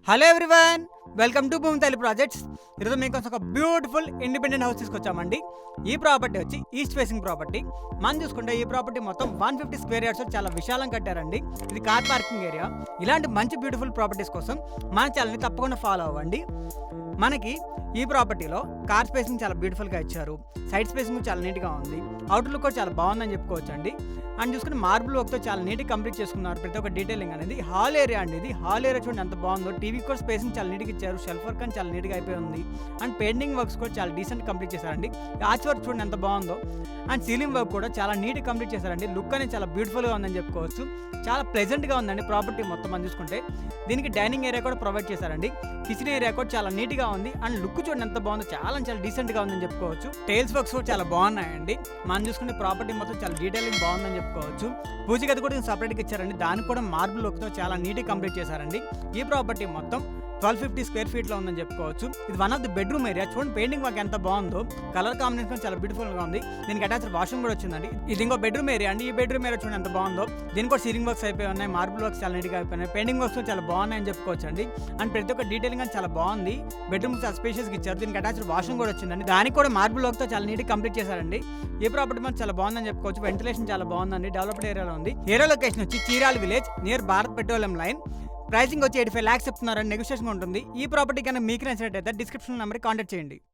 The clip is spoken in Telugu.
హలో ఎవ్రీవన్, వెల్కమ్ టు భూమి తల్లి ప్రాజెక్ట్స్. ఈరోజు మీకోసం ఒక బ్యూటిఫుల్ ఇండిపెండెంట్ హౌస్ తీసుకొచ్చామండి. ఈ ప్రాపర్టీ వచ్చి ఈస్ట్ ఫేసింగ్ ప్రాపర్టీ. మనం చూసుకుంటే ఈ ప్రాపర్టీ మొత్తం 150 స్క్వేర్ యార్డ్స్ చాలా విశాలం కట్టారండి. ఇది కార్ పార్కింగ్ ఏరియా. ఇలాంటి మంచి బ్యూటిఫుల్ ప్రాపర్టీస్ కోసం మన ఛానల్ని తప్పకుండా ఫాలో అవ్వండి. మనకి ఈ ప్రాపర్టీలో కార్ స్పేసింగ్ చాలా బ్యూటిఫుల్గా ఇచ్చారు. సైడ్ స్పేసింగ్ చాలా నీట్గా ఉంది. అవుటర్ లుక్ కూడా చాలా బాగుందని చెప్పుకోవచ్చు అండి. అండ్ చూసుకుని మార్బుల్ వర్క్తో చాలా నీట్గా కంప్లీట్ చేసుకున్నారు. ప్రతి ఒక్క డీటెయిలింగ్ అనేది హాల్ ఏరియా అండి. ఇది హాల్ ఏరియా చూడండి ఎంత బాగుందో. టీవీ కూడా స్పేసింగ్ చాలా నీట్గా ఇచ్చారు. షెల్ఫ్ వర్క్ అని చాలా నీట్గా అయిపోయి ఉంది. అండ్ పెయింటింగ్ వర్క్స్ కూడా చాలా డీసెంట్ కంప్లీట్ చేశారండి. ఆర్చ్ వర్క్ చూడండి ఎంత బాగుందో. అండ్ సీలింగ్ వర్క్ కూడా చాలా నీట్గా కంప్లీట్ చేశారండి. లుక్ అనేది చాలా బ్యూటిఫుల్గా ఉందని చెప్పుకోవచ్చు. చాలా ప్లెజెంట్గా ఉందండి ప్రాపర్టీ మొత్తం అని చూసుకుంటే. దీనికి డైనింగ్ ఏరియా కూడా ప్రొవైడ్ చేశారండి. కిచెన్ ఏరియా కూడా చాలా నీట్గా ఉంది. అండ్ లుక్ చూడండి ఎంత బాగుందో. చాలా డీసెంట్గా ఉందని చెప్పుకోవచ్చు. టైల్స్ వర్క్స్ కూడా చాలా బాగున్నాయండి. మనం చూసుకుంటే ప్రాపర్టీ మొత్తం చాలా డీటెయిలింగ్ బాగుందని చెప్పుకోవచ్చు. పూజ గది కూడా సపరేట్గా ఇచ్చారండి. దానికి కూడా మార్బుల్ వర్క్తో చాలా నీట్గా కంప్లీట్ చేశారండి. ఈ ప్రాపర్టీ మొత్తం 1250 స్క్వేర్ ఫీట్లో ఉందని చెప్పుకోవచ్చు. ఇది one of the bedroom area. చూడండి పెయింటింగ్ వర్క్ ఎంత బాగుందో. కలర్ కాంబినేషన్ చాలా బ్యూటిఫుల్గా ఉంది. దీనికి అటాచ్డ్ వాష్రూమ్ కూడా వచ్చిందండి. ఇది ఇంకో బెడ్రూమ్ ఏరియా అండి. ఈ బెడ్రూమ్ ఏరియా చూడండి ఎంత బాగుందో. దీనికి కూడా సీలింగ్ వర్క్స్ అయిపోయి ఉన్నాయి. మార్బుల్ వర్క్స్ చాలా నీట్గా అయిపోయినాయి. పెయింటింగ్ వర్క్స్ చాలా బాగున్నాయని చెప్పుకోవచ్చు అండి. అండ్ ప్రతి ఒక్క డీటెయిలింగ్ అని చాలా బాగుంది. బెడ్రూమ్ చాలా స్పేషియస్గా ఇచ్చారు. దీనికి అటాచ్డ్ వాష్రూమ్ కూడా వచ్చిందండి. దానికి కూడా మార్బుల్ వర్క్తో చాలా నీట్గా కంప్లీట్ చేశారండి. ఈ ప్రాపర్టీ మాత్రం చాలా బాగుందని చెప్పుకోవచ్చు. వెంటిలేషన్ చాలా బాగుందండి. డెవలప్డ్ ఏరియాలో ఉంది. ఏరియా లొకేషన్ వచ్చి Chirala village near Bharat petroleum line. Pricing వచ్చి 85 lakhs చెప్తున్నారని నెగోషియేషన్ ఉంటుంది. ఈ ప్రాపర్టీ కన్నా మీకు నచ్చినట్టయితే డిస్క్రిప్షన్ నెంబర్కి కాంటాక్ట్ చేయండి.